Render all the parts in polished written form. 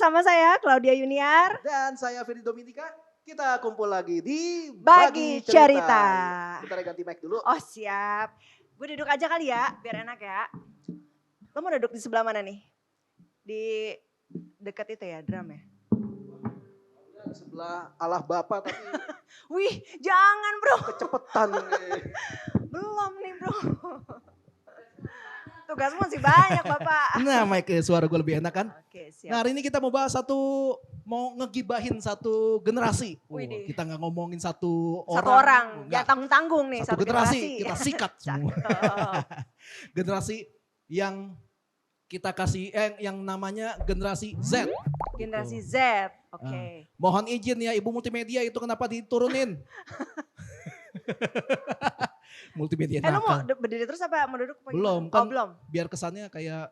bersama saya Claudia Yuniar. Dan saya Ferry Dominika. Kita kumpul lagi di Bagi Cerita. Bentar ya, ganti mic dulu. Oh siap. Gue duduk aja kali ya, biar enak ya. Lo mau duduk di sebelah mana nih? Di dekat itu ya, drum ya? Sebelah Allah Bapa tapi Wih, jangan bro. kecepetan nih. Belum nih bro. Tugas masih banyak Bapak. Nah, mic suara gue lebih enak kan? Oke, siap. Nah, hari ini kita mau bahas mau ngegibahin satu generasi. Widih. Kita nggak ngomongin satu Satu orang. orang, Enggak. jangan tanggung-tanggung nih. Satu generasi, kita sikat semua. Cakep. Generasi yang kita kasih, yang namanya generasi Z. Generasi Z, oke. Mohon izin ya Ibu Multimedia itu kenapa diturunin? Multimedia Lo mau nakal. berdiri terus apa mau duduk? Belum, Oh kan belum. biar kesannya kayak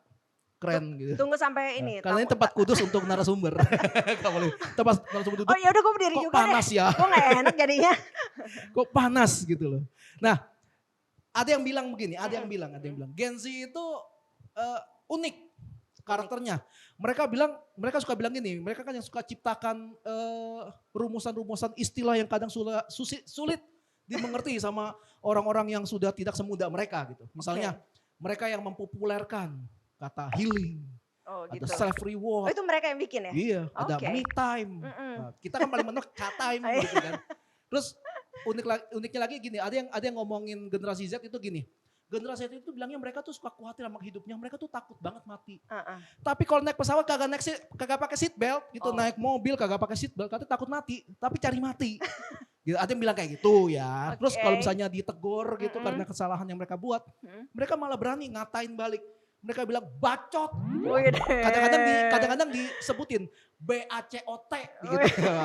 keren gitu. Tunggu sampai ini. Karena ini tempat kudus untuk narasumber. Gak boleh. Tempat narasumber duduk. Oh ya udah gue berdiri Kok juga panas deh. ya? Gue gak enak jadinya. Kok panas gitu loh. Nah, ada yang bilang begini, ada yang bilang. Gen Z itu unik karakternya. Mereka suka bilang gini, mereka kan yang suka ciptakan rumusan-rumusan istilah yang kadang sulit dimengerti sama orang-orang yang sudah tidak semuda mereka gitu. Misalnya mereka yang mempopulerkan kata healing, Oh ada gitu. self Oh reward. itu mereka yang bikin ya? Iya, ada Oke. me time. Nah, kita kan paling mentok cat time gitu kan. Terus uniknya lagi gini, ada yang ngomongin generasi Z itu gini. Generasi Z itu bilangnya mereka tuh suka khawatir sama hidupnya, mereka tuh takut banget mati. Tapi kalau naik pesawat kagak pakai seat belt gitu, naik mobil kagak pakai seat belt, katanya takut mati, tapi cari mati. Gitu, ada yang bilang kayak gitu ya. Terus kalau misalnya ditegur gitu karena kesalahan yang mereka buat, mereka malah berani ngatain balik. Mereka bilang bacot. Kadang-kadang disebutin BACOT gitu.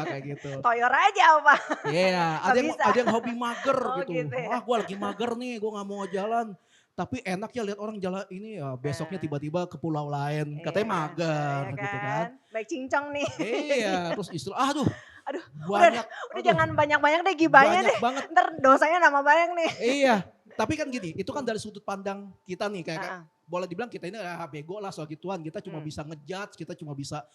Kayak gitu. Toyor aja apa? Iya, ada yang hobi mager Oh, gitu. gitu ya. Wah, gue lagi mager nih, gue gak mau jalan. Tapi enak ya lihat orang jalan ini ya, besoknya tiba-tiba ke pulau lain. Katanya mager gitu kan. Baik cincong nih. Iya, terus istri, aduh Udah jangan banyak-banyak deh gibahnya banyak deh. banget. Ntar dosanya nama banyak nih. Iya, tapi kan gini, itu kan dari sudut pandang kita nih. Kayak boleh dibilang kita ini bego lah soal gituan. Kita cuma bisa ngejudge, kita cuma bisa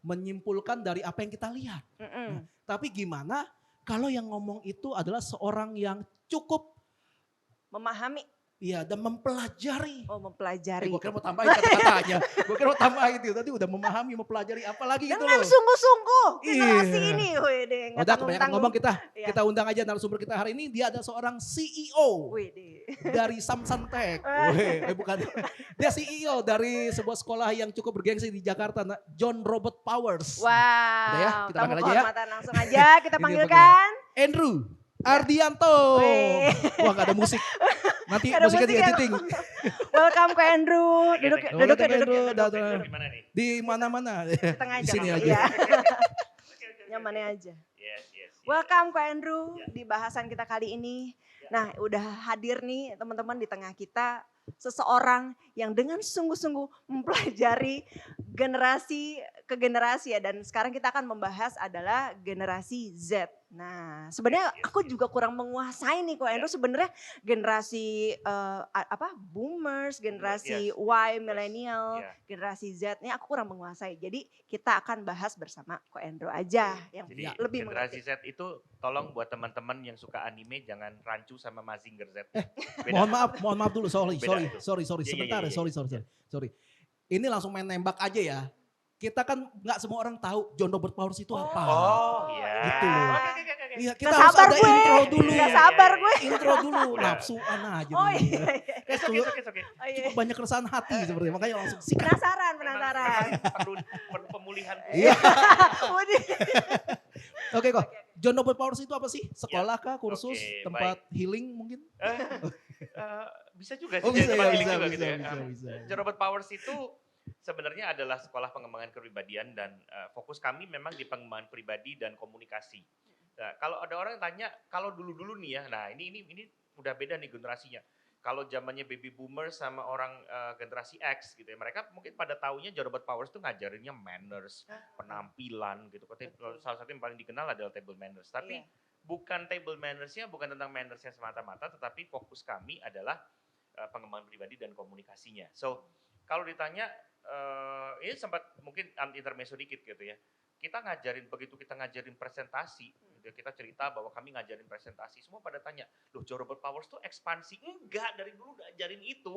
menyimpulkan dari apa yang kita lihat. Nah, tapi gimana kalau yang ngomong itu adalah seorang yang cukup memahami. Iya, dan mempelajari. Oh mempelajari. Gue kira mau tambahin kata-katanya. Gue kira mau tambahin itu. Tadi udah memahami, mempelajari apalagi gitu loh. Dengan sungguh-sungguh generasi ini. Udah kebanyakan ngomong kita undang aja narasumber kita hari ini. Dia ada seorang CEO dari Samsung Tech. Bukan. Dia CEO dari sebuah sekolah yang cukup bergengsi di Jakarta. John Robert Powers. Wow. Udah ya, kita panggil aja ya. Langsung aja kita panggilkan. Andrew Ardianto. Wah gak ada musik. Nanti musiknya di editing. Welcome ke Andrew. Duduk. Di mana-mana. Tengah di aja. sini aja. Nyamannya aja. Welcome ke Andrew di bahasan kita kali ini. Nah udah hadir nih teman-teman di tengah kita. Seseorang yang dengan sungguh-sungguh mempelajari generasi ke generasi ya. Dan sekarang kita akan membahas adalah generasi Z. Nah sebenarnya aku juga kurang menguasai nih kok Andrew sebenarnya generasi boomers, generasi Y, milenial, generasi Z ini aku kurang menguasai. Jadi kita akan bahas bersama Ko Andrew aja yang jadi, lebih generasi Z itu tolong buat teman-teman yang suka anime jangan rancu sama Mazinger Z. Mohon maaf dulu, sorry. Sebentar, Iya. sorry. Ini langsung main nembak aja ya. Kita kan nggak semua orang tahu John Robert Powers itu apa. Oh iya. Gitu loh. Oke. Iya, kita harus ada intro dulu. Gak sabar gue. Intro dulu, nafsuan aja. Oh iya. Cukup banyak keresahan hati seperti makanya langsung sikat. Penasaran. Perlu pemulihan. Iya. Oke kok, John Robert Powers itu apa sih? Sekolah kah, kursus, tempat healing mungkin? Bisa juga sih. Oh bisa. John Robert Powers itu sebenarnya adalah sekolah pengembangan kepribadian dan fokus kami memang di pengembangan pribadi dan komunikasi. Nah, kalau ada orang yang tanya, kalau dulu-dulu nih ya, nah ini udah beda nih generasinya. Kalau zamannya baby boomer sama orang generasi X gitu ya, mereka mungkin pada taunya John Robert Powers tuh ngajarinnya manners, penampilan gitu. Salah satu yang paling dikenal adalah table manners. Tapi bukan table mannersnya, bukan tentang mannersnya semata-mata, tetapi fokus kami adalah pengembangan pribadi dan komunikasinya. So Kalau ditanya, ini sempat mungkin intermezzo dikit gitu ya. Begitu kita ngajarin presentasi, gitu ya, kita cerita bahwa kami ngajarin presentasi, semua pada tanya, loh Joe Robert Powers tuh ekspansi? Enggak, dari dulu udah ajarin itu.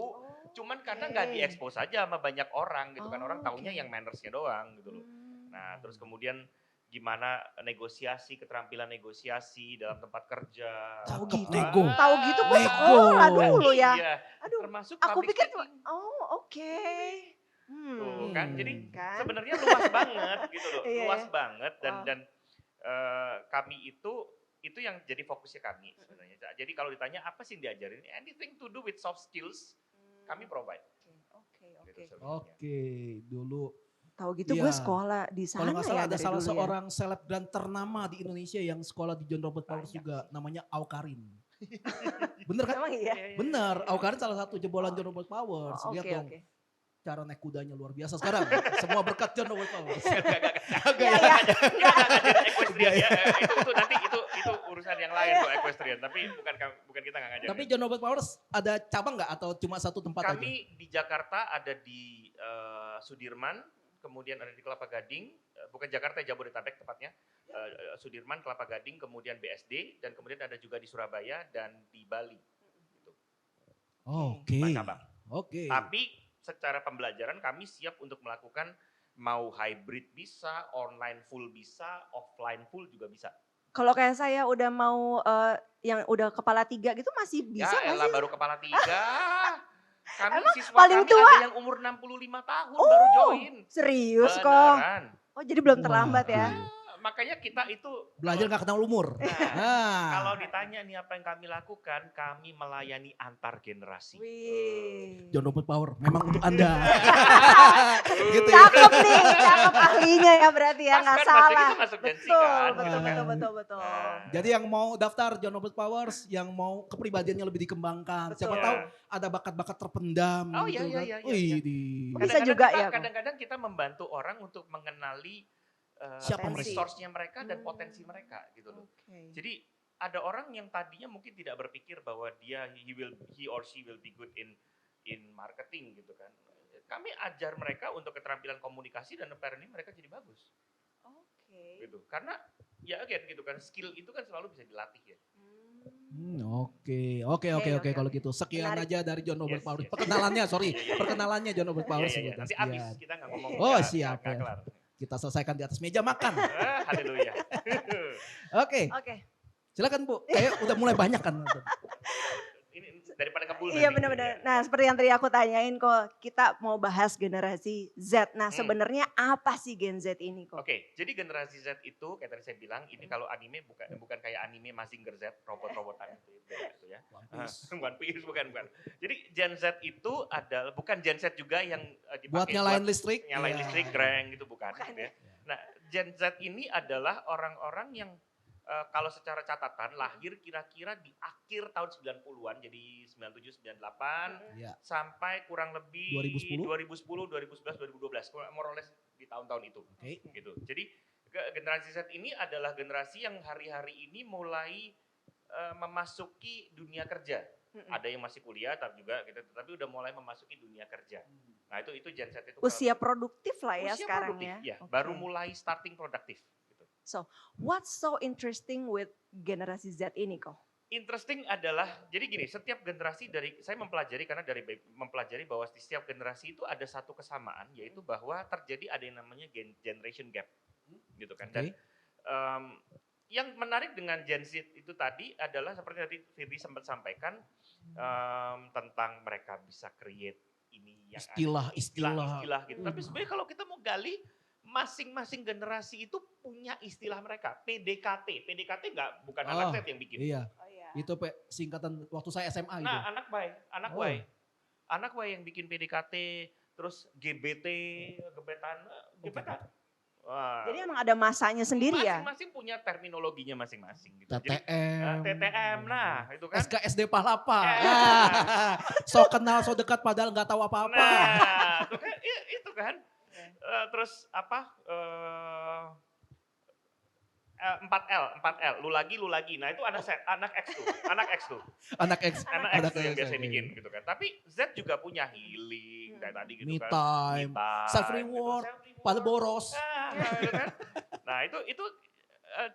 Cuman karena nggak diekspos aja sama banyak orang gitu kan, orang taunya yang mannersnya doang gitu loh. Nah terus kemudian gimana keterampilan negosiasi dalam tempat kerja. Tahu gitu. nego. Tahu gitu gue Nego. sekolah dulu ya. Iya, Aduh, termasuk aku public pikir speaking. oke. Tuh kan, jadi Kan? sebenarnya luas banget gitu loh, Iya, luas ya. banget Wow. dan kami itu yang jadi fokusnya kami sebenarnya. Jadi kalau ditanya apa sih yang diajarin, anything to do with soft skills, kami provide. Oke. Gitu sebenarnya. Oke, dulu Tahu gitu Iya. gue sekolah di sana kalau nggak salah ya ada dari salah dulu ya. seorang selebgram ternama di Indonesia yang sekolah di John Robert Powers Banyak juga, sih. namanya Aukarin. Bener kan? Emang iya? Bener, Aukarin salah satu jebolan John Robert Powers. Oh, Lihat oke, dong, oke. cara naik kudanya luar biasa sekarang. Semua berkat John Robert Powers. Iya, iya. Kita nggak ngajarin equestrian ya, itu nanti itu urusan yang lain tuh equestrian, tapi bukan kita nggak ngajarin. Tapi John Robert Powers ada cabang nggak atau cuma satu tempat aja? Kami di Jakarta ada di Sudirman, kemudian ada di Kelapa Gading, bukan Jakarta, Jabodetabek tepatnya. Sudirman, Kelapa Gading, kemudian BSD, dan kemudian ada juga di Surabaya dan di Bali. Gitu. Oke. 4 cabang. Oke. Tapi secara pembelajaran kami siap untuk melakukan mau hybrid bisa, online full bisa, offline full juga bisa. Kalau kayak saya udah mau yang udah kepala 3 gitu masih bisa Ya nggak elah sih? baru kepala 3. Kami Emang siswa paling kami tua? ada yang umur 65 tahun baru join. Serius kok? Beneran. Oh jadi belum Wah. terlambat ya? Makanya kita itu Belajar nggak kenal umur. kalau ditanya nih apa yang kami lakukan, kami melayani antar generasi. Wih. John Robert Powers memang untuk Anda. Gitu ya. Cakep nih, cakep ahlinya ya berarti ya, Pas nggak kan, salah. maksudnya kita masuk Gen Z Betul, kan, betul, gitu kan. betul. Nah, Jadi yang mau daftar John Robert Powers, yang mau kepribadiannya lebih dikembangkan. Betul. Siapa tahu ada bakat-bakat terpendam Oh, gitu iya, kan. iya. Wih, Bisa juga ya, kok. Kadang-kadang kita membantu orang untuk mengenali Siapa mereka? resource-nya mereka dan potensi mereka gitu loh. Oke. Jadi ada orang yang tadinya mungkin tidak berpikir bahwa he or she will be good in marketing gitu kan. Kami ajar mereka untuk keterampilan komunikasi dan apparently mereka jadi bagus. Oke. Gitu. Karena ya again gitu kan, skill itu kan selalu bisa dilatih ya. Oke kalau gitu. Sekian Menarik. aja dari John Robert Yes, Powers. yes. Perkenalannya, sorry. Iya, iya. Perkenalannya John Robert Powers. Iya, iya. sudah Nanti sekian. habis kita nggak ngomong. Oh, nggak- siap, nggak ya. kelar. Kita selesaikan di atas meja makan. Haleluya. Oke, Oke. silakan Bu. Kayak udah mulai banyak kan. Ini daripada ngebul Iya nanti. benar-benar. Nah seperti yang tadi aku tanyain kok, kita mau bahas generasi Z. Nah sebenarnya apa sih Gen Z ini kok? Oke, jadi generasi Z itu kayak tadi saya bilang, ini kalau anime bukan kayak anime Mazinger Z, robot-robotan itu ya. One Piece bukan. Jadi Gen Z itu adalah bukan Gen Z juga yang Buat dipakai nyalain listrik. nyalain Iya. listrik, greng gitu bukan. Bukan, Gitu ya. Nah, Gen Z ini adalah orang-orang yang kalau secara catatan lahir kira-kira di akhir tahun 90-an, jadi 97, 98, Iya. sampai kurang lebih 2010? 2011, 2012, more or less di tahun-tahun itu. Oke. Gitu. Jadi generasi Z ini adalah generasi yang hari-hari ini mulai memasuki dunia kerja. Ada yang masih kuliah tapi udah mulai memasuki dunia kerja. Nah, itu Gen Z itu Usia produktif lah ya usia sekarang produktif, ya. ya. Baru mulai starting produktif gitu. What's so interesting with generasi Z ini kok? Interesting adalah, jadi gini, setiap generasi saya mempelajari bahwa di setiap generasi itu ada satu kesamaan, yaitu bahwa terjadi ada yang namanya generation gap, gitu kan. Dan yang menarik dengan Gen Z itu tadi adalah seperti tadi Firdy sempat sampaikan tentang mereka bisa create ini yang istilah gitu. Tapi sebenarnya kalau kita mau gali, masing-masing generasi itu punya istilah mereka. PDKT bukan anak Z yang bikin. Iya. Oh, iya. Itu singkatan waktu saya SMA itu. Nah, anak Y yang bikin PDKT, terus gebetan. Wah. Jadi emang ada masanya sendiri ya? Masing-masing punya terminologinya masing-masing. Gitu. Jadi, TTM. TTM, nah itu kan. SKSD Pahlapa. So kenal, so dekat padahal nggak tahu apa-apa. Nah, itu kan. Terus apa? 4L, lu lagi. Nah itu anak X tuh, anak X tuh. Anak X. Anak X tuh yang biasanya bikin gitu kan. Tapi Z juga punya healing kayak tadi gitu Me kan. time, self reward, pada boros. Gitu kan. Nah itu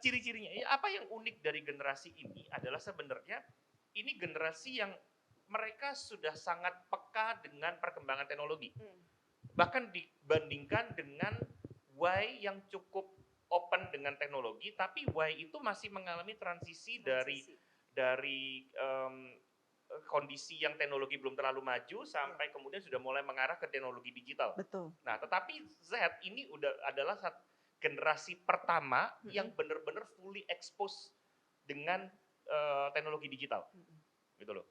ciri-cirinya. Apa yang unik dari generasi ini adalah sebenarnya ini generasi yang mereka sudah sangat peka dengan perkembangan teknologi. Bahkan dibandingkan dengan Y yang cukup open dengan teknologi, tapi Y itu masih mengalami transisi dari kondisi yang teknologi belum terlalu maju sampai kemudian sudah mulai mengarah ke teknologi digital. Betul. Nah, tetapi Z ini adalah generasi pertama yang benar-benar fully expose dengan teknologi digital, gitu loh.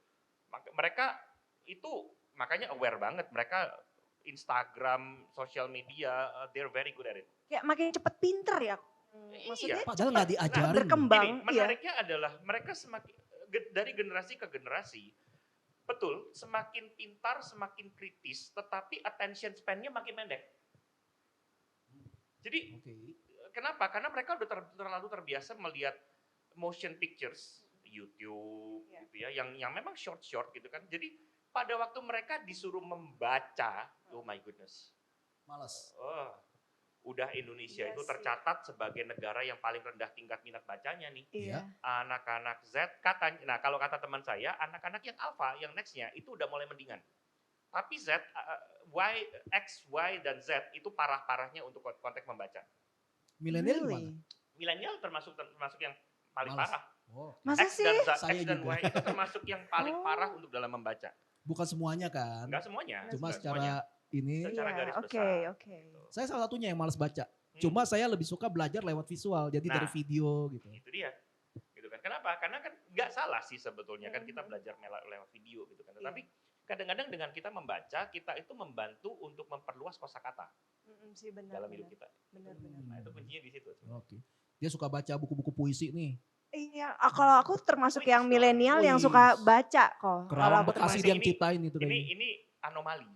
Mereka itu makanya aware banget, mereka Instagram, social media, they're very good at it. Kayak makin cepet pinter ya. Maksudnya padahal nggak diajarin. Berkembang. Ini, menariknya adalah mereka semakin dari generasi ke generasi, betul, semakin pintar, semakin kritis, tetapi attention span-nya makin pendek. Jadi kenapa? Karena mereka udah terlalu terbiasa melihat motion pictures, YouTube, gitu ya, yang memang short gitu kan. Jadi pada waktu mereka disuruh membaca, oh my goodness, malas. Udah Indonesia itu tercatat sebagai negara yang paling rendah tingkat minat bacanya nih. Iya. Anak-anak Z katanya, nah kalau kata teman saya, anak-anak yang alpha, yang nextnya itu udah mulai mendingan. Tapi Z, X, Y, dan Z itu parah-parahnya untuk konteks membaca. Milenial gimana? Milenial termasuk yang paling malas. parah. Masa X sih? X dan Y itu termasuk yang paling parah untuk dalam membaca. Bukan semuanya kan? Enggak semuanya. Cuma secara secara ini. Secara garis besar. Oke. Saya salah satunya yang malas baca. Cuma saya lebih suka belajar lewat visual, jadi dari video gitu. Itu dia. Gitu kan. Kenapa? Karena kan nggak salah sih sebetulnya kan kita belajar lewat video gitu kan. Tetapi kadang-kadang dengan kita membaca, kita itu membantu untuk memperluas kosakata dalam hidup kita. Benar. Nah, itu kuncinya di situ. Oke. Dia suka baca buku-buku puisi nih. Iya, kalau aku termasuk yang milenial yang suka baca kok. Kerawang Bekasi yang ciptain itu kayaknya. Ini anomali.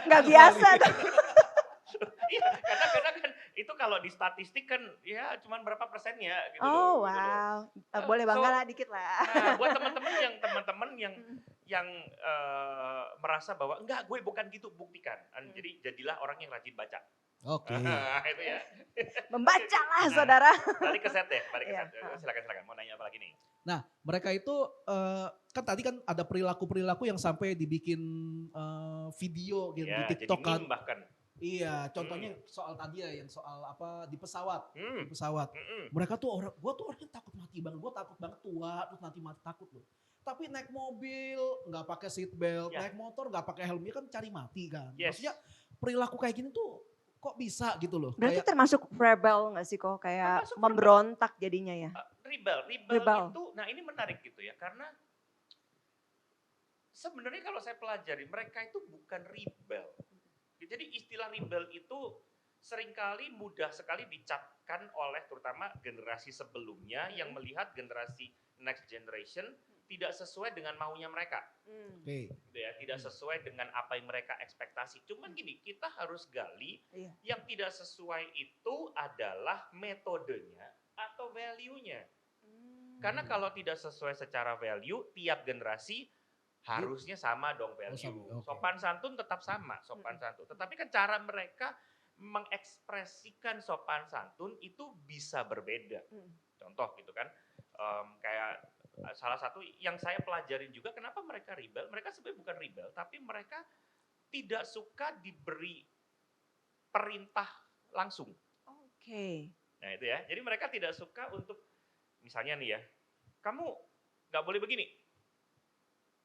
Nggak biasa. Iya, karena kan itu kalau di statistik kan ya cuman berapa persennya gitu loh. Gitu loh. Boleh bangga lah dikit lah. Nah, buat teman-teman yang merasa bahwa enggak, gue bukan gitu, buktikan. Jadi jadilah orang yang rajin baca. Oke. Itu ya. Membacalah saudara. Balik ke set deh, Silakan. Mau nanya apa lagi nih? Nah, mereka itu kan tadi kan ada perilaku-perilaku yang sampai dibikin video gitu di TikTok kan. Bahkan. Iya, contohnya soal tadi ya, yang soal apa di pesawat. Di pesawat. Mereka tuh gua tuh orangnya takut mati banget. Gua takut banget tua, terus nanti mati takut loh. Tapi naik mobil nggak pakai seat belt, naik motor nggak pakai helmnya kan cari mati kan. Maksudnya perilaku kayak gini tuh kok bisa gitu loh. Berarti termasuk rebel nggak sih kok? Kayak memberontak jadinya ya? Rebel itu, nah ini menarik gitu ya. Karena sebenarnya kalau saya pelajari, mereka itu bukan rebel. Jadi istilah rebel itu seringkali mudah sekali dicapkan oleh terutama generasi sebelumnya yang melihat generasi next generation tidak sesuai dengan maunya mereka. Gitu ya, tidak sesuai dengan apa yang mereka ekspektasi. Cuman gini, kita harus gali yang tidak sesuai itu adalah metodenya atau value-nya. Karena kalau tidak sesuai secara value, tiap generasi harusnya sama dong value. Sopan santun tetap sama, sopan santun. Tetapi kan cara mereka mengekspresikan sopan santun itu bisa berbeda. Contoh gitu kan, kayak salah satu yang saya pelajarin juga kenapa mereka rebel. Mereka sebenarnya bukan rebel, tapi mereka tidak suka diberi perintah langsung. Oke. Nah itu ya, jadi mereka tidak suka untuk, misalnya nih ya, kamu nggak boleh begini.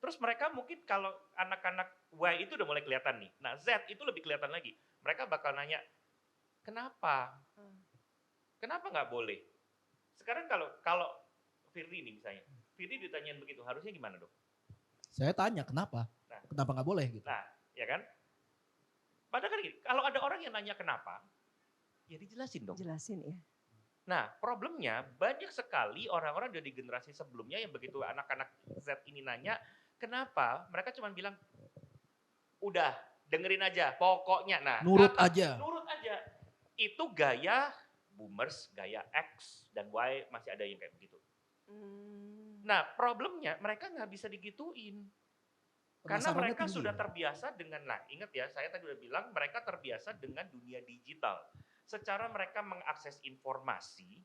Terus mereka mungkin kalau anak-anak Y itu udah mulai kelihatan nih. Nah Z itu lebih kelihatan lagi. Mereka bakal nanya, kenapa? Kenapa nggak boleh? Sekarang kalau Firly nih misalnya, Firly ditanyain begitu, harusnya gimana dong? Saya tanya kenapa? Kenapa nggak boleh gitu? Nah, ya kan? Padahal kan gini, kalau ada orang yang nanya kenapa, ya dijelasin dong. Jelasin ya. Nah, problemnya banyak sekali orang-orang dari generasi sebelumnya yang begitu anak-anak Z ini nanya, kenapa? Mereka cuma bilang, udah dengerin aja, pokoknya. Nah, nurut aja. Nurut aja. Itu gaya boomers gaya X dan Y masih ada yang kayak begitu. Nah problemnya mereka nggak bisa digituin. Karena Penasarannya mereka tinggi sudah ya? terbiasa dengan, nah ingat ya saya tadi udah bilang mereka terbiasa dengan dunia digital. Secara mereka mengakses informasi,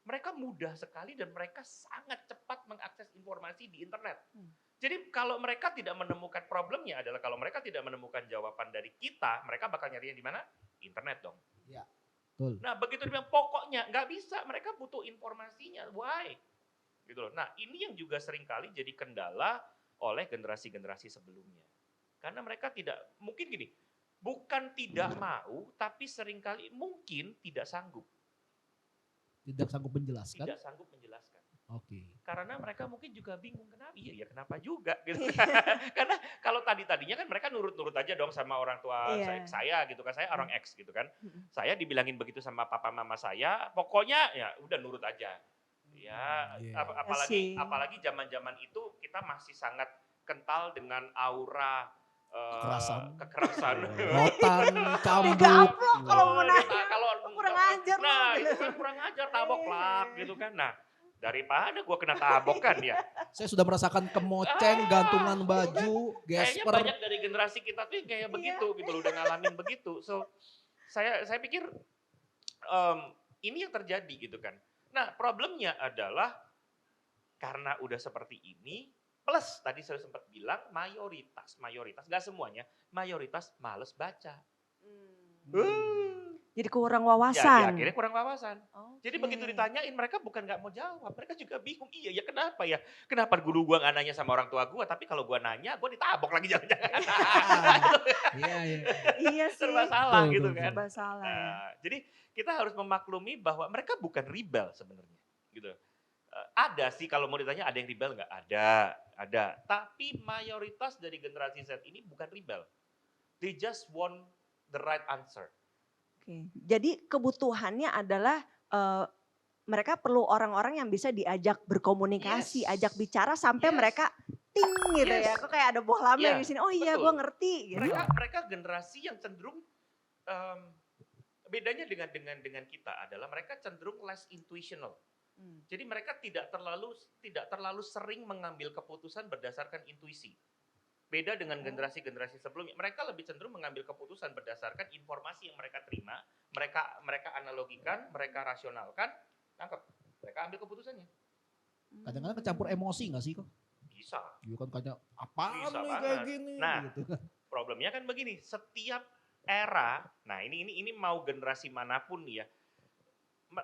mereka mudah sekali dan mereka sangat cepat mengakses informasi di internet. Jadi kalau mereka tidak menemukan problemnya adalah kalau mereka tidak menemukan jawaban dari kita, mereka bakal nyarinya di mana? Internet dong. Ya, betul. Nah begitu dibilang pokoknya nggak bisa, mereka butuh informasinya. Why? Gitu loh. Nah ini yang juga seringkali jadi kendala oleh generasi-generasi sebelumnya. Karena mereka tidak, mungkin gini, bukan tidak mau, tapi seringkali mungkin tidak sanggup. Tidak sanggup menjelaskan? Tidak sanggup menjelaskan. Oke. Karena mereka mungkin juga bingung, kenapa? Iya ya kenapa juga gitu. Karena kalau tadinya kan mereka nurut-nurut aja dong sama orang tua saya gitu kan, saya orang X gitu kan. Saya dibilangin begitu sama papa mama saya, pokoknya ya udah nurut aja. Ya, apalagi zaman-zaman itu kita masih sangat kental dengan aura kekerasan. Rotan, cambuk. Digaplok kalau mau nanya. Kalau Kurang ajar nah, loh. itu kan kurang ajar, tabok plak gitu kan. Nah, daripada gua kena tabok kan ya. Saya sudah merasakan kemoceng, gantungan baju, Kayaknya gesper. banyak dari generasi kita tuh kayak begitu gitu loh, udah ngalamin begitu. So, saya pikir ini yang terjadi gitu kan. Nah, problemnya adalah karena udah seperti ini, plus tadi saya sempat bilang mayoritas, nggak semuanya, mayoritas males baca. Jadi kurang Jadi wawasan. akhirnya kurang wawasan. Jadi begitu ditanyain mereka bukan nggak mau jawab, mereka juga bingung. Iya ya kenapa ya? Kenapa guru gua nggak nanya sama orang tua gua, tapi kalau gua nanya gua ditabok lagi jangan-jangan. Iya, iya. Iya sih. Serba salah Betul, gitu betul, kan. Serba salah ya. Jadi kita harus memaklumi bahwa mereka bukan rebel sebenarnya, gitu. Ada sih kalau mau ditanya ada yang rebel nggak? Ada. Tapi mayoritas dari generasi Z ini bukan rebel. They just want the right answer. Oke. Jadi kebutuhannya adalah mereka perlu orang-orang yang bisa diajak berkomunikasi, Yes. ajak bicara sampai Yes. mereka ting gitu Yes. ya. Kok kayak ada bohlamnya Iya, di sini. Oh iya, betul. gue ngerti gitu. Mereka generasi yang cenderung bedanya dengan kita adalah mereka cenderung less intuitional. Jadi mereka tidak terlalu sering mengambil keputusan berdasarkan intuisi. Beda dengan generasi-generasi sebelumnya, mereka lebih cenderung mengambil keputusan berdasarkan informasi yang mereka terima, mereka analogikan, mereka rasionalkan, tangkap, mereka ambil keputusannya. Kadang-kadang kecampur emosi nggak sih kok? Bisa. Iya kan kayak apaan Bisa nih banget. kayak gini Nah, gitu kan. Problemnya kan begini, setiap era, nah ini mau generasi manapun nih ya,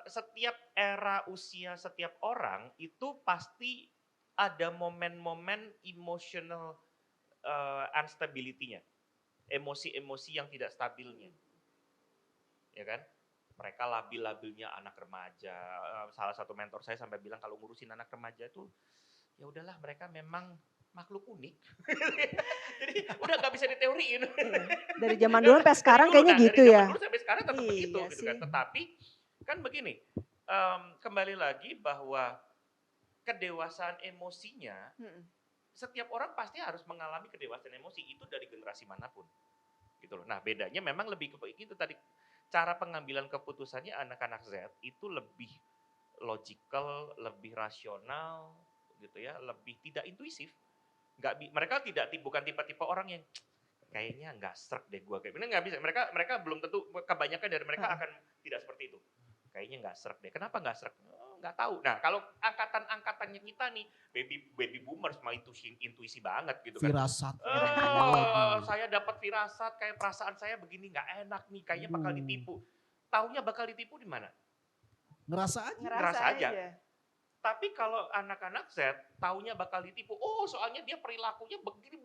setiap era usia setiap orang itu pasti ada momen-momen emotional instability-nya, emosi-emosi yang tidak stabilnya, ya kan? Mereka labil-labilnya anak remaja. Salah satu mentor saya sampai bilang kalau ngurusin anak remaja itu ya udahlah mereka memang makhluk unik. Jadi udah nggak bisa diteoriin. Dari zaman dulu sampai sekarang Dari dulu, kayaknya nah, gitu dari ya. zaman dulu sampai sekarang tetap Iya begitu gitu kan. sih. Tetapi kan begini, kembali lagi bahwa kedewasaan emosinya, setiap orang pasti harus mengalami kedewasaan emosi itu dari generasi manapun. Gitu loh. Nah bedanya memang lebih itu tadi, cara pengambilan keputusannya anak-anak Z itu lebih logical, lebih rasional gitu ya, lebih tidak intuisif. Mereka bukan tipe-tipe orang yang kayaknya nggak serk deh gue kayak nggak bisa. Mereka belum tentu, kebanyakan dari mereka akan tidak seperti itu. Kayaknya nggak serk deh. Kenapa nggak serk? Nggak tahu. Nah kalau angkatannya kita nih, baby boomers mah intuisi banget gitu kan. Firasat. Saya dapat firasat kayak perasaan saya begini nggak enak nih, kayaknya bakal ditipu. Taunya bakal ditipu di mana? Ngerasa aja. Ngerasa aja. Tapi kalau anak-anak Z taunya bakal ditipu. Oh, soalnya dia perilakunya begini.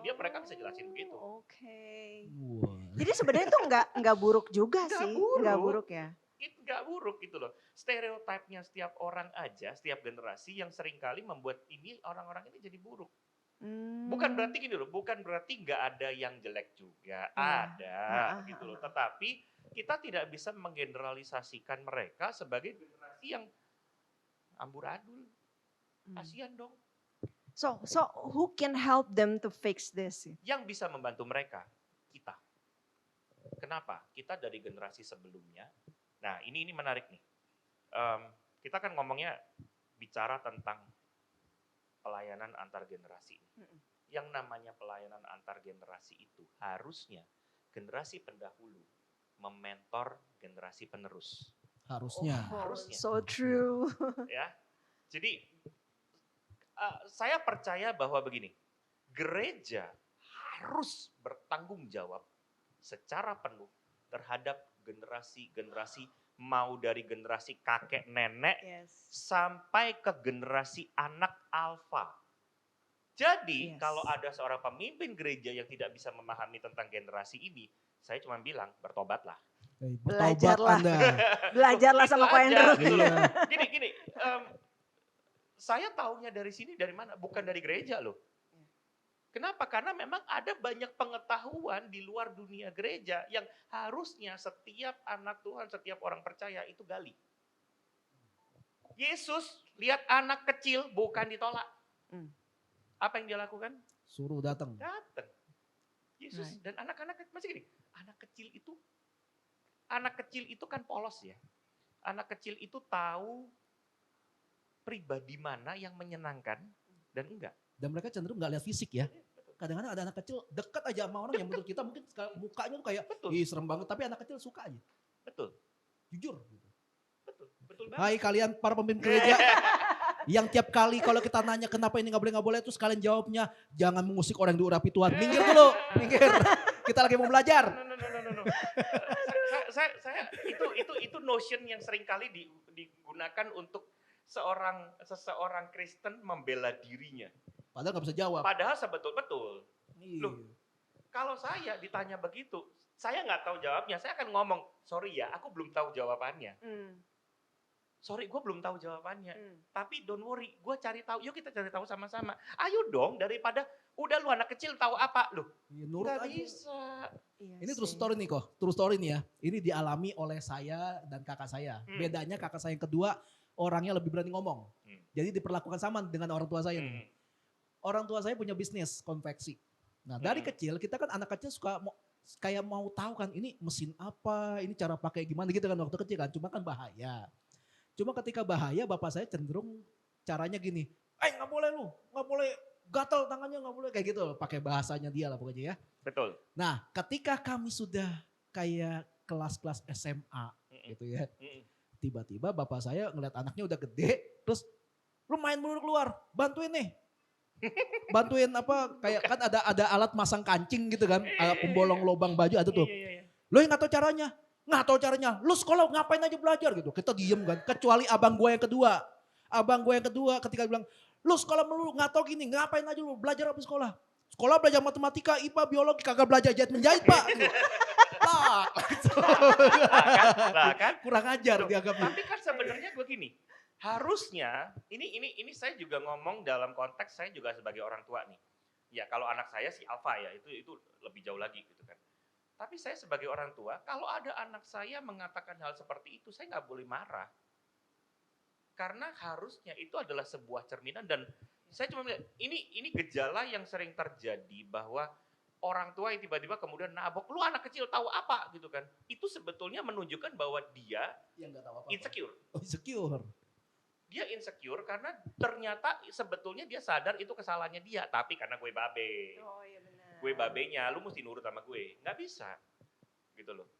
Mereka bisa jelasin begitu. Oke. Wah. Jadi sebenarnya itu nggak buruk juga Nggak sih. buruk. Nggak buruk ya. Itu nggak buruk gitu loh. Stereotipnya setiap orang aja, setiap generasi yang seringkali membuat ini orang-orang ini jadi buruk. Bukan berarti gini loh, bukan berarti nggak ada yang jelek juga, ada gitu loh. Tetapi kita tidak bisa menggeneralisasikan mereka sebagai generasi yang amburadul. Kasihan dong. So who can help them to fix this? Yang bisa membantu mereka, kita. Kenapa? Kita dari generasi sebelumnya Nah ini menarik nih. Kita kan ngomongnya bicara tentang pelayanan antar generasi. Yang namanya pelayanan antar generasi itu harusnya generasi pendahulu mementor generasi penerus. Harusnya. Harusnya. So true. Ya, jadi saya percaya bahwa begini, gereja harus bertanggung jawab secara penuh terhadap generasi-generasi, mau dari generasi kakek nenek sampai ke generasi anak alfa. Jadi kalau ada seorang pemimpin gereja yang tidak bisa memahami tentang generasi ini, saya cuma bilang bertobatlah. Belajarlah. Belajarlah sama Ko Andrew. Gitu gini, saya taunya dari sini dari mana? Bukan dari gereja loh. Kenapa? Karena memang ada banyak pengetahuan di luar dunia gereja yang harusnya setiap anak Tuhan, setiap orang percaya itu gali. Yesus lihat anak kecil bukan ditolak. Apa yang dia lakukan? Suruh datang. Datang. Yesus dan anak-anak masih gini. Anak kecil itu kan polos ya. Anak kecil itu tahu pribadi mana yang menyenangkan dan enggak. Dan mereka cenderung nggak lihat fisik ya. Kadang-kadang ada anak kecil dekat aja sama orang yang menurut kita mungkin mukanya tuh kayak, ih serem banget. Tapi anak kecil suka aja. Betul. Jujur. Betul banget. Hai kalian para pemimpin gereja. Yang tiap kali kalau kita nanya kenapa ini nggak boleh, terus kalian jawabnya jangan mengusik orang yang diurapi Tuhan. Minggir dulu, minggir. Kita lagi mau belajar. No. Saya itu notion yang sering kali digunakan untuk seseorang Kristen membela dirinya. Padahal nggak bisa jawab. Padahal betul. Loh, kalau saya ditanya begitu, saya nggak tahu jawabnya. Saya akan ngomong, sorry ya, aku belum tahu jawabannya. Sorry, gue belum tahu jawabannya. Tapi don't worry, gue cari tahu. Yuk kita cari tahu sama-sama. Ayo dong, daripada udah lu anak kecil tahu apa lu? Nggak bisa. Ini true story nih kok, true story nih ya. Ini dialami oleh saya dan kakak saya. Bedanya kakak saya yang kedua orangnya lebih berani ngomong. Jadi diperlakukan sama dengan orang tua saya nih. Orang tua saya punya bisnis konveksi. Nah dari kecil kita kan anak kecil suka kayak mau tahu kan ini mesin apa, ini cara pakai gimana gitu kan waktu kecil kan. Cuma kan bahaya. Cuma ketika bahaya bapak saya cenderung caranya gini, nggak boleh lu, nggak boleh gatal tangannya, nggak boleh kayak gitu, pakai bahasanya dia lah pokoknya ya. Betul. Nah ketika kami sudah kayak kelas-kelas SMA gitu ya, tiba-tiba bapak saya ngeliat anaknya udah gede, terus lu main mulu keluar, bantuin nih. Bantuin apa, kayak kan ada alat masang kancing gitu kan, pembolong lubang baju ada tuh. Lu yang nggak tahu caranya. Nggak tahu caranya, lu sekolah ngapain aja belajar gitu. Kita diem kan, kecuali abang gue yang kedua. Abang gue yang kedua ketika bilang, lu sekolah melulu nggak tahu gini, ngapain aja lu belajar apa sekolah? Sekolah belajar matematika, IPA, biologi, kagak belajar jahit menjahit pak. Lah kan kurang ajar dianggapnya. Tapi kan sebenarnya begini, harusnya ini saya juga ngomong dalam konteks saya juga sebagai orang tua nih. Ya kalau anak saya si Alfa ya itu lebih jauh lagi gitu kan. Tapi saya sebagai orang tua, kalau ada anak saya mengatakan hal seperti itu, saya nggak boleh marah. Karena harusnya itu adalah sebuah cerminan dan saya cuma bilang, ini gejala yang sering terjadi bahwa orang tua yang tiba-tiba kemudian nabok, lu anak kecil tahu apa gitu kan. Itu sebetulnya menunjukkan bahwa dia yang nggak tahu apa-apa. Insecure. Oh, insecure. Dia insecure karena ternyata sebetulnya dia sadar itu kesalahannya dia, tapi karena gue babe. Oh iya benar. Gue babenya, lu mesti nurut sama gue. Nggak bisa. Gitu loh.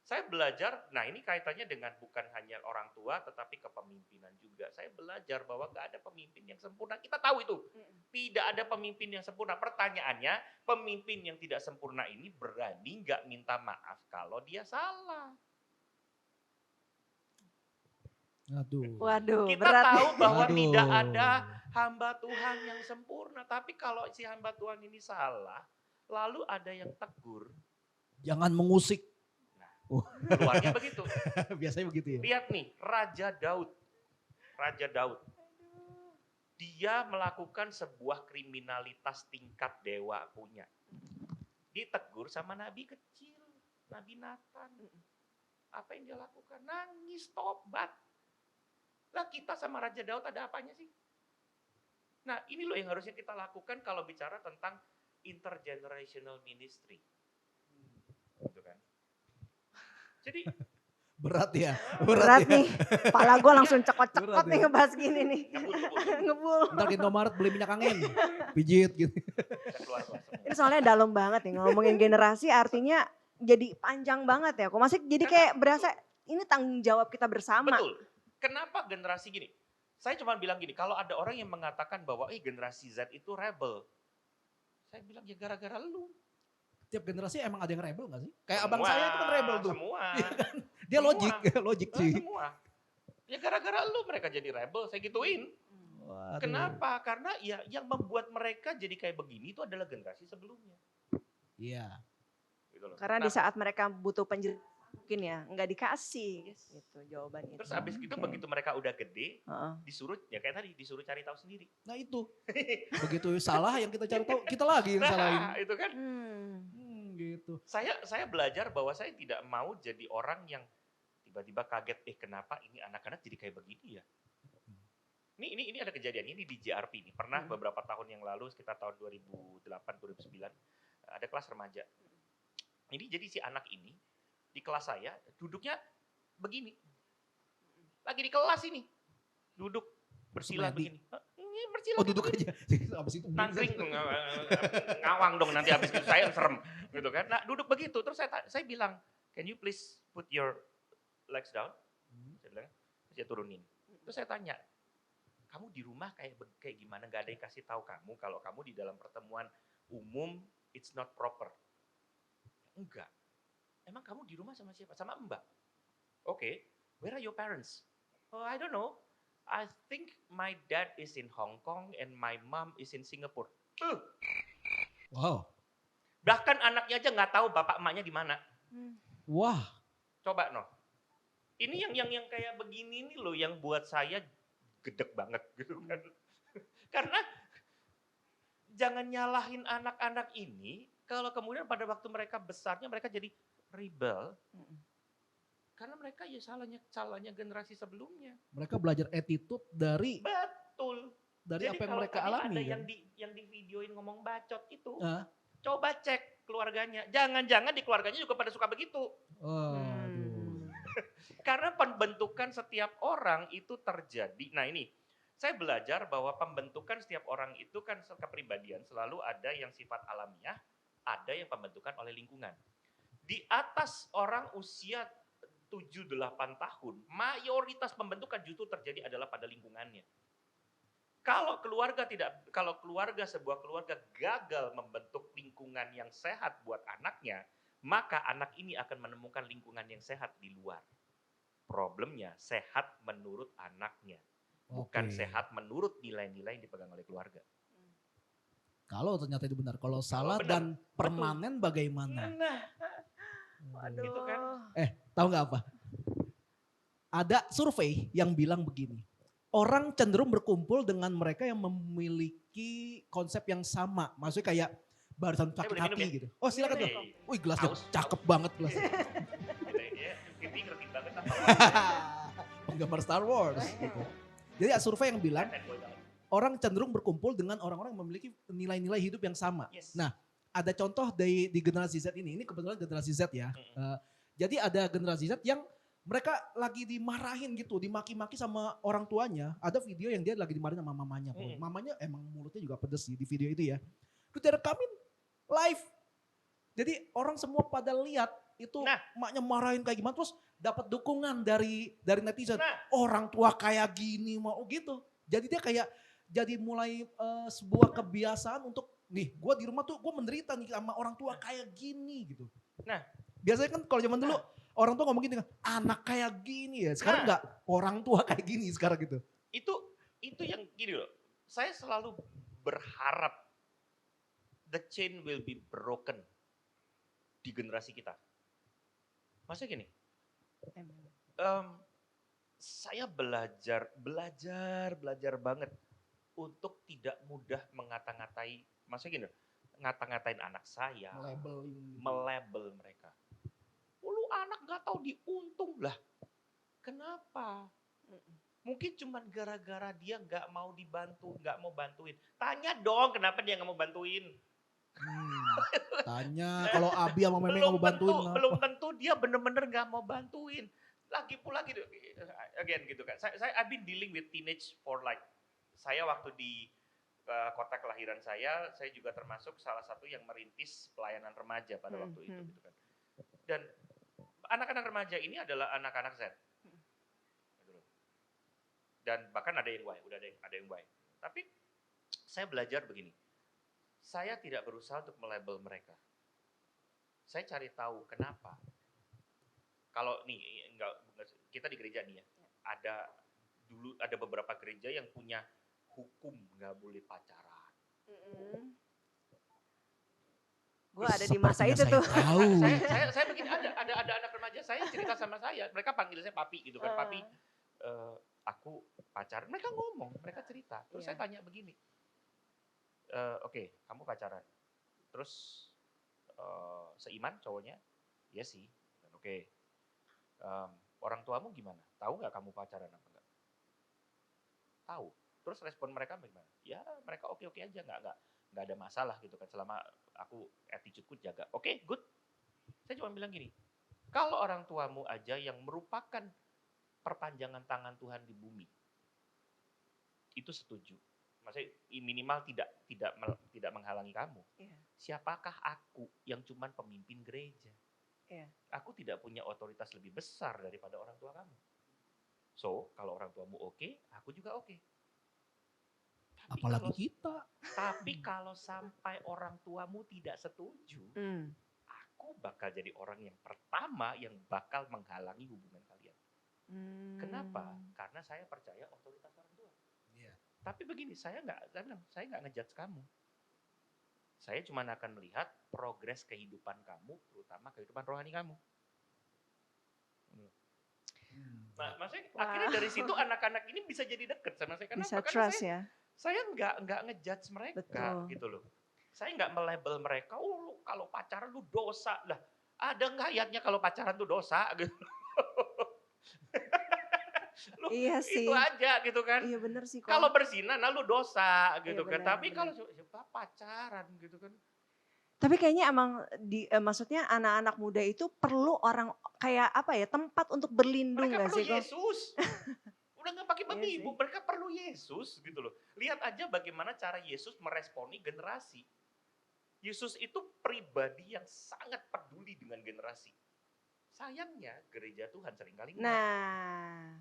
Saya belajar, nah ini kaitannya dengan bukan hanya orang tua tetapi kepemimpinan juga. Saya belajar bahwa nggak ada pemimpin yang sempurna. Kita tahu itu. Tidak ada pemimpin yang sempurna. Pertanyaannya, pemimpin yang tidak sempurna ini berani nggak minta maaf kalau dia salah. Waduh, kita berat. tahu bahwa tidak ada hamba Tuhan yang sempurna. Tapi kalau si hamba Tuhan ini salah, lalu ada yang tegur. Jangan mengusik. Nah, keluarnya begitu. Biasanya begitu ya. Lihat nih, Raja Daud. Dia melakukan sebuah kriminalitas tingkat dewa punya. Ditegur sama nabi kecil, Nabi Nathan. Apa yang dia lakukan? Nangis, tobat. Lah kita sama Raja Daud ada apanya sih? Nah ini loh yang harusnya kita lakukan kalau bicara tentang intergenerational ministry. Gitu kan. Jadi Berat ya. Berat ya. nih, kepala gue langsung cekot-cekot Berat nih ya. ngebahas gini nih. Ngebul. Ntar ke Indomaret beli minyak angin. Pijit gitu. Bisa keluar-keluar semua. Ini soalnya dalam banget nih ngomongin generasi artinya jadi panjang banget ya. Kok masih jadi kayak berasa ini tanggung jawab kita bersama. Betul. Kenapa generasi gini? Saya cuma bilang gini, kalau ada orang yang mengatakan bahwa generasi Z itu rebel. Saya bilang ya gara-gara lu. Tiap generasi emang ada yang rebel gak sih? Kayak abang saya itu kan rebel tuh. Semua. Iya kan? Dia Semua. logik sih. Semua. Ya gara-gara lu mereka jadi rebel, saya gituin. Waduh. Kenapa? Karena ya yang membuat mereka jadi kayak begini itu adalah generasi sebelumnya. Iya. Gitu loh. Karena Nah, di saat mereka butuh penjelasan mungkin ya nggak dikasih gitu jawabannya. terus abis itu begitu mereka udah gede, disuruh ya kayak tadi disuruh cari tahu sendiri. Nah itu. Begitu salah yang kita cari tahu, kita lagi yang salahin. Nah, itu kan. Gitu. Saya belajar bahwa saya tidak mau jadi orang yang tiba-tiba kaget, kenapa ini anak-anak jadi kayak begini ya? Ini ada kejadian ini di JRP ini. Pernah beberapa tahun yang lalu sekitar tahun 2008 2009 ada kelas remaja. Ini jadi si anak ini di kelas saya duduknya begini. Lagi di kelas ini. Duduk bersila begini. Ini bersila. Oh duduk aja. Abis itu nangkring ngawang dong nanti habis itu saya serem gitu kan. Nah, duduk begitu terus saya bilang, "Can you please put your legs down?" Saya bilang, terus dia turunin. Terus saya tanya, "Kamu di rumah kayak gimana? Gak ada yang kasih tahu kamu kalau kamu di dalam pertemuan umum it's not proper?" Enggak. Emang kamu di rumah sama siapa? Sama Mbak. Oke. Where are your parents? Oh, I don't know. I think my dad is in Hong Kong and my mom is in Singapore. Wow. Bahkan anaknya aja nggak tahu bapak emaknya di mana. Wah. Coba no. Ini yang kayak begini nih loh yang buat saya gedek banget gitu kan. Karena jangan nyalahin anak-anak ini kalau kemudian pada waktu mereka besarnya mereka jadi rebel. Karena mereka ya salahnya generasi sebelumnya. Mereka belajar attitude dari Betul. Dari Jadi apa yang kalau mereka tadi alami. ada Kan? yang di videoin ngomong bacot itu, coba cek keluarganya. Jangan-jangan di keluarganya juga pada suka begitu. Aduh. Karena pembentukan setiap orang itu terjadi. Nah ini, saya belajar bahwa pembentukan setiap orang itu kan kepribadian selalu ada yang sifat alamiah, ada yang pembentukan oleh lingkungan. Di atas orang usia 7-8 tahun, mayoritas pembentukan justru terjadi adalah pada lingkungannya. Kalau sebuah keluarga gagal membentuk lingkungan yang sehat buat anaknya, maka anak ini akan menemukan lingkungan yang sehat di luar. Problemnya sehat menurut anaknya, bukan sehat menurut nilai-nilai yang dipegang oleh keluarga. Kalau ternyata itu benar, kalau salah benar, dan permanen bagaimana? Nah, Waduh. gitu kan. Tahu nggak apa? Ada survei yang bilang begini. Orang cenderung berkumpul dengan mereka yang memiliki konsep yang sama. Maksudnya kayak barisan sakit hati ya? gitu. Oh silakan dong. Wih gelasnya cakep banget gelasnya. Ngerti banget Penggemar Star Wars. Gitu. Jadi ada survei yang bilang orang cenderung berkumpul dengan orang-orang yang memiliki nilai-nilai hidup yang sama. Yes. Nah ada contoh di generasi Z ini kebetulan generasi Z ya. Jadi ada generasi Z yang mereka lagi dimarahin gitu, dimaki-maki sama orang tuanya. Ada video yang dia lagi dimarahin sama mamanya. Mamanya emang mulutnya juga pedes sih di video itu ya. Terus dia rekamin live. Jadi orang semua pada lihat itu emaknya marahin kayak gimana. Terus dapat dukungan dari netizen. Orang tua kayak gini mau gitu. Jadi dia kayak jadi mulai sebuah kebiasaan untuk nih gue di rumah tuh gue menderita nih sama orang tua kayak gini gitu. Nah biasanya kan kalau zaman dulu orang tua ngomong gini kan, anak kayak gini ya. Sekarang enggak, orang tua kayak gini sekarang gitu. Itu yang gini loh. Saya selalu berharap the chain will be broken di generasi kita. Maksudnya gini, saya belajar banget untuk tidak mudah mengata-ngatai, maksudnya gini, ngata-ngatain anak saya, melabel mereka. Lu anak gak tahu diuntung lah. Kenapa? Mungkin cuman gara-gara dia gak mau dibantu, gak mau bantuin. Tanya dong kenapa dia gak mau bantuin. Tanya kalau Abi sama Meme gak mau bantuin. Belum tentu dia bener-bener gak mau bantuin. lagi pula gitu, again gitu kan. I've been dealing with teenage for like, saya waktu di kota kelahiran saya juga termasuk salah satu yang merintis pelayanan remaja pada waktu itu gitu kan. Dan anak-anak remaja ini adalah anak-anak Z. Dan bahkan ada yang Y, udah ada yang Y. Tapi saya belajar begini, saya tidak berusaha untuk melabel mereka. Saya cari tahu kenapa. Kalau nih, kita di gereja nih ya, ada beberapa gereja yang punya hukum nggak boleh pacaran. Gue ada di masa itu tuh. Saya begini, ada anak remaja saya cerita sama saya, mereka panggil saya papi gitu kan, papi, aku pacaran, mereka ngomong, mereka cerita. Terus saya tanya begini, oke, kamu pacaran, terus seiman cowoknya? Iya sih, oke. Orang tuamu gimana? Tahu nggak kamu pacaran apa enggak? Tahu. Terus respon mereka bagaimana? Ya mereka oke-oke aja, nggak ada masalah gitu kan, selama aku attitude-ku jaga. Oke, good. Saya cuma bilang gini, kalau orang tuamu aja yang merupakan perpanjangan tangan Tuhan di bumi, itu setuju. Maksudnya minimal tidak menghalangi kamu. Siapakah aku yang cuma pemimpin gereja? Aku tidak punya otoritas lebih besar daripada orang tua kamu. So, kalau orang tuamu oke, aku juga oke. Apalagi kita. Tapi kalau sampai orang tuamu tidak setuju, aku bakal jadi orang yang pertama yang bakal menghalangi hubungan kalian. Kenapa? Karena saya percaya otoritas orang tua. Tapi begini, saya nggak ngejudge kamu. Saya cuma akan melihat progres kehidupan kamu, terutama kehidupan rohani kamu. Maksudnya akhirnya dari situ anak-anak ini bisa jadi deket sama saya. Bisa trust ya. Saya nggak ngejudge mereka gitu loh. Saya nggak melabel mereka, lu kalau pacaran lu dosa. Lah, ada nggak ayatnya kalau pacaran tuh dosa gitu. Lu, iya sih. Itu aja gitu kan. Iya bener sih. Kalau berzina, nah lu dosa gitu kan. Bener, tapi kalau pacaran gitu kan. Tapi kayaknya emang maksudnya anak-anak muda itu perlu orang kayak apa ya, tempat untuk berlindung nggak sih? Mereka perlu Yesus. Udah nggak pakai babi ibu, mereka perlu Yesus gitu loh. Lihat aja bagaimana cara Yesus meresponi generasi. Yesus itu pribadi yang sangat peduli dengan generasi. Sayangnya gereja Tuhan seringkali nah.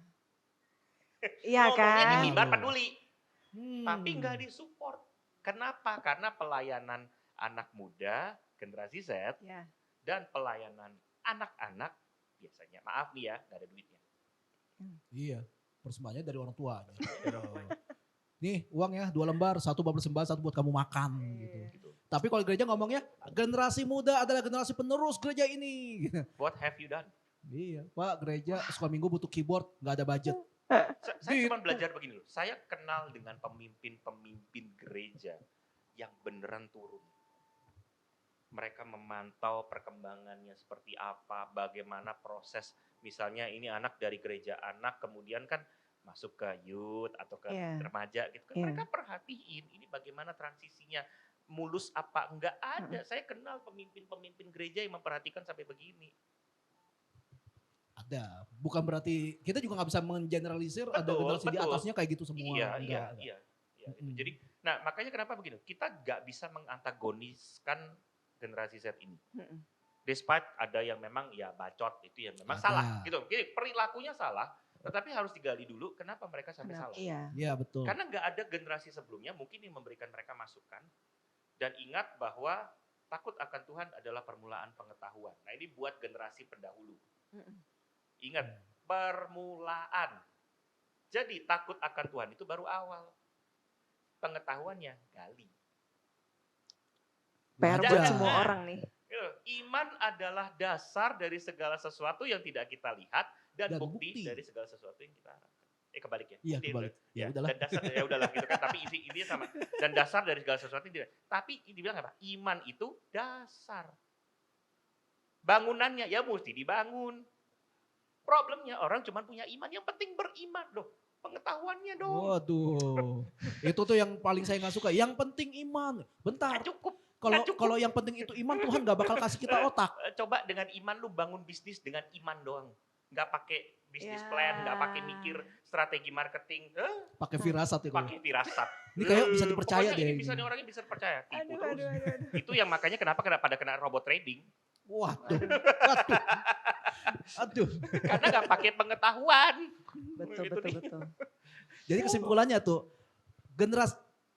Iya kan? Ngomongnya di mimbar peduli, tapi nggak disupport. Kenapa? Karena pelayanan anak muda, generasi Z, dan pelayanan anak-anak biasanya, maaf nih ya, nggak ada duitnya. Iya, persembahannya dari orang tuanya. Nih uang ya 2 lembar, 1 buat persembahan, 1 buat kamu makan gitu. Tapi kalau gereja ngomongnya generasi muda adalah generasi penerus gereja ini. What have you done? Iya, Pak gereja sekolah minggu butuh keyboard, nggak ada budget. Saya cuma belajar begini loh, saya kenal dengan pemimpin-pemimpin gereja yang beneran turun. Mereka memantau perkembangannya seperti apa, bagaimana proses, misalnya ini anak dari gereja anak, kemudian kan masuk ke youth atau ke remaja gitu kan, mereka perhatiin ini bagaimana transisinya, mulus apa enggak ada. Saya kenal pemimpin-pemimpin gereja yang memperhatikan sampai begini. Ada, bukan berarti kita juga nggak bisa mengeneralisir ada generasi di atasnya kayak gitu semua. Iya. Jadi, nah makanya kenapa begini? Kita nggak bisa mengantagoniskan generasi Z ini. Despite ada yang memang ya bacot itu yang memang salah gitu. Jadi perilakunya salah, tetapi harus digali dulu kenapa mereka sampai salah. Iya betul. Karena nggak ada generasi sebelumnya mungkin yang memberikan mereka masukan. Dan ingat bahwa takut akan Tuhan adalah permulaan pengetahuan. Nah ini buat generasi pendahulu. Ingat, permulaan. Jadi takut akan Tuhan itu baru awal. Pengetahuannya gali. PR buat semua orang nih. Iman adalah dasar dari segala sesuatu yang tidak kita lihat dan bukti dari segala sesuatu yang kita harapkan. Kebalik ya? Iya kebalik. Ya udahlah. Dan dasar, ya udahlah gitu kan. Tapi intinya sama. Dan dasar dari segala sesuatu yang tidak. Tapi dibilang apa? Iman itu dasar. Bangunannya ya mesti dibangun. Problemnya orang cuma punya iman, yang penting beriman loh. Pengetahuannya dong. Waduh, itu tuh yang paling saya nggak suka. Yang penting iman. Bentar. Gak cukup. Kalau yang penting itu iman, Tuhan nggak bakal kasih kita otak. Coba dengan iman lu bangun bisnis dengan iman doang. Nggak pakai bisnis Ya. plan, nggak pakai mikir strategi marketing, Pakai firasat ya. pakai firasat. Ini kayak bisa dipercaya Pokoknya deh. ini bisa nih orangnya bisa dipercaya. Tipu Aduh, terus. aduh. Itu yang makanya kenapa pada kena robot trading. Waduh. Aduh. Karena nggak pakai pengetahuan. Betul, Gitu betul, nih. betul. Jadi kesimpulannya tuh,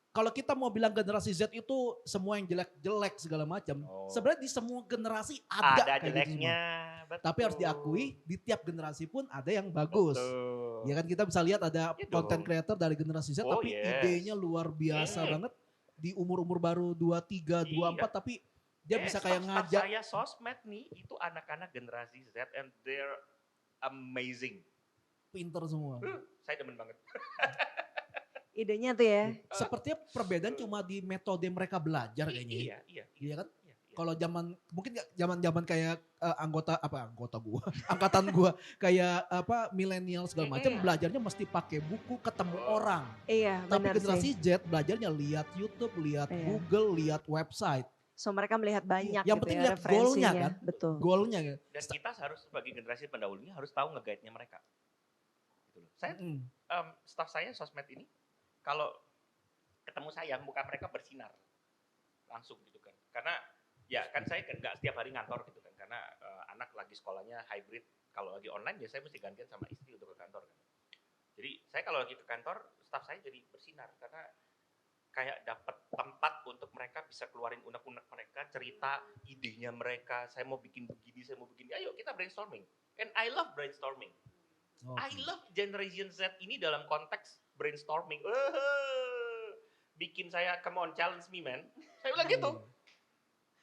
kalau kita mau bilang generasi Z itu semua yang jelek-jelek segala macam, Oh. sebenarnya di semua generasi Ada ada kayak gitu jeleknya. semua. Betul. Tapi harus diakui di tiap generasi pun ada yang bagus. Betul. Ya kan kita bisa lihat ada Iya content dong. creator dari generasi Z Oh, tapi yes. idenya luar biasa banget. Di umur-umur baru 23, 24 tapi dia bisa kayak staff ngajak. saya sosmed nih, itu anak-anak generasi Z and they're amazing. Pinter semua. Saya demen banget. Idenya tuh ya. Sepertinya perbedaan cuma di metode mereka belajar kayaknya. Iya. Iya kan? Iya. Kalau mungkin zaman kayak anggota gua, angkatan gua kayak milenial segala macam belajarnya mesti pakai buku, ketemu orang. Iya, Tapi benar generasi sih. Z belajarnya lihat YouTube, lihat Iya. Google, lihat website. So mereka melihat banyak Yang gitu penting ya lihat goalnya referensinya. kan. Betul. Goalnya kan. Dan kita harus sebagai generasi pendahulunya harus tahu nge-guide-nya mereka. Gitu loh. Saya staff saya sosmed ini kalau ketemu saya muka mereka bersinar langsung gitu kan. Karena ya kan saya nggak setiap hari ngantor gitu kan. Karena anak lagi sekolahnya hybrid. Kalau lagi online ya saya mesti gantian sama istri untuk ke kantor kan. Jadi saya kalau lagi ke kantor staff saya jadi bersinar karena kayak dapat tempat untuk mereka bisa keluarin unek-unek mereka, cerita idenya mereka, saya mau bikin begini, saya mau begini, ayo kita brainstorming. And I love brainstorming. I love Generation Z ini dalam konteks brainstorming. Bikin saya, come on, challenge me man. Saya bilang gitu.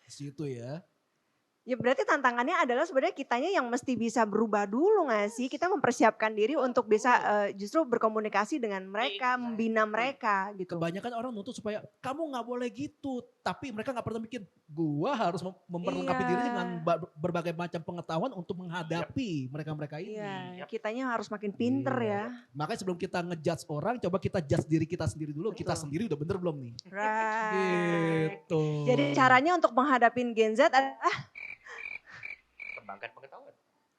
Situ ya. Ya berarti tantangannya adalah sebenarnya kitanya yang mesti bisa berubah dulu gak sih? Kita mempersiapkan diri untuk bisa justru berkomunikasi dengan mereka, membina mereka gitu. Kebanyakan orang nuntut supaya kamu nggak boleh gitu. Tapi mereka nggak pernah mikir, gua harus memperlengkapi Iya. diri dengan berbagai macam pengetahuan untuk menghadapi mereka-mereka ini. Iya, kitanya harus makin pinter Iya. ya. Makanya sebelum kita ngejudge orang, coba kita judge diri kita sendiri dulu. Betul. Kita sendiri udah bener belum nih? Right. Gitu. Jadi caranya untuk menghadapi Gen Z adalah Kembangkan pengetahuan.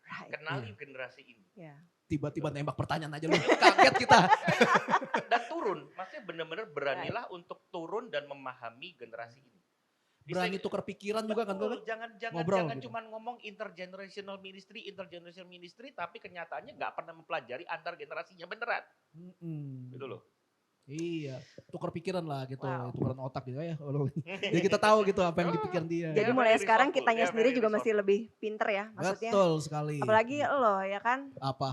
right. Kenali generasi ini. Ya. Tiba-tiba nembak pertanyaan aja lu. Kaget kita. Dan turun. Maksudnya benar-benar beranilah untuk turun dan memahami generasi ini. Berani tukar pikiran juga kan. Betul, jangan Ngobrol jangan gitu. cuma ngomong intergenerational ministry, tapi kenyataannya nggak pernah mempelajari antar generasinya beneran. Gitu loh. Iya, tukar pikiran lah gitu, Wow. tukeran otak gitu ya. Jadi kita tahu gitu apa yang dipikiran dia. Jadi Ya, mulai very sekarang resourceful. kitanya Ya, sendiri very juga mesti resourceful. lebih pinter ya maksudnya. Betul sekali. Apalagi lo ya kan Apa?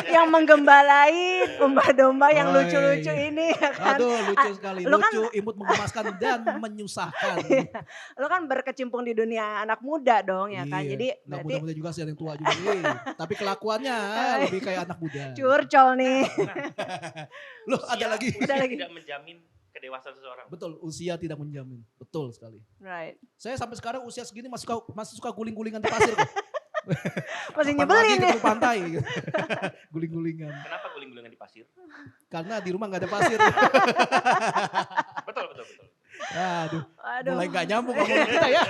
yang menggembalai domba-domba yang Oh, lucu-lucu iya. ini ya kan. Aduh lucu sekali, lu kan- lucu, imut mengemaskan dan menyusahkan. Lo kan berkecimpung di dunia anak muda dong ya kan. Iya, Jadi nggak berarti muda-muda juga sih, ada yang tua juga. Tapi kelakuannya lebih kayak anak muda. curcol nih. Loh ada lagi. Ada lagi. Tidak menjamin kedewasaan seseorang. Betul, usia tidak menjamin. Betul sekali. Right. Saya sampai sekarang usia segini masih suka guling-gulingan di pasir kok. Masih Kapan lagi nyebelin ya. ketemu pantai. Guling-gulingan. Kenapa guling-gulingan di pasir? Karena di rumah nggak ada pasir. Betul. Aduh, Aduh. mulai nggak nyambung ngomong kita ya.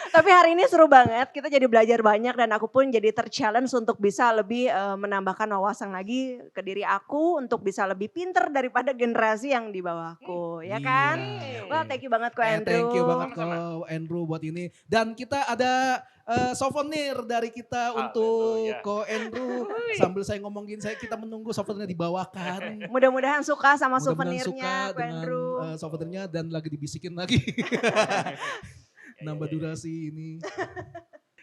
Tapi hari ini seru banget, kita jadi belajar banyak dan aku pun jadi ter-challenge untuk bisa lebih menambahkan wawasan lagi ke diri aku untuk bisa lebih pinter daripada generasi yang di bawahku, ya kan? Iya. Well, thank you banget kok Andrew. Thank you banget Sama-sama. kok Andrew buat ini. Dan kita ada souvenir dari kita Haleluya. untuk ko Andrew. Sambil saya ngomongin, kita menunggu souvenirnya dibawakan. Mudah-mudahan suka sama Mudah-mudahan souvenirnya suka Ko dengan Andrew. souvenirnya dan lagi dibisikin lagi. Nambah durasi ini.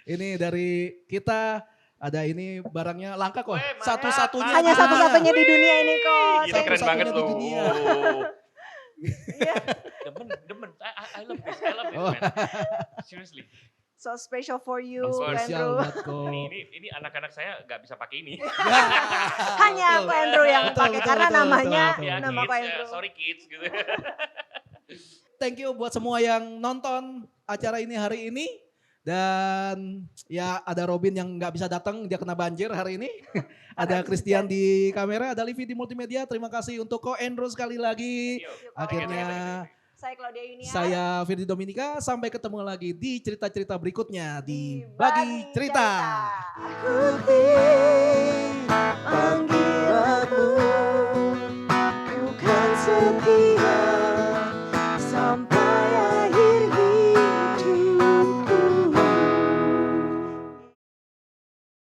Ini dari kita. Ada ini barangnya langka kok. Weh, mana? Satu-satunya. Hanya di dunia. satu-satunya di dunia ini kok. Ini keren Satu-satunya banget di loh. dunia. Iya. Demen. I love this. I love this Oh. man. Seriously. So special for you Ko Spesial Andrew. buat ko. Ini anak-anak saya nggak bisa pakai ini. Hanya Ko Andrew yang Betul, pakai betul, karena betul, namanya betul, Ya, nama kids, Ko Andrew. sorry kids gitu. Thank you buat semua yang nonton acara ini hari ini. Dan ya ada Robin yang nggak bisa datang, dia kena banjir hari ini. Ada Christian di kamera, ada Livi di multimedia. Terima kasih untuk Ko Andrew sekali lagi. Yuk. Akhirnya Saya Claudia Yunia. Saya Firdy Dominika. Sampai ketemu lagi di cerita-cerita berikutnya di Bagi Cerita. Cerita.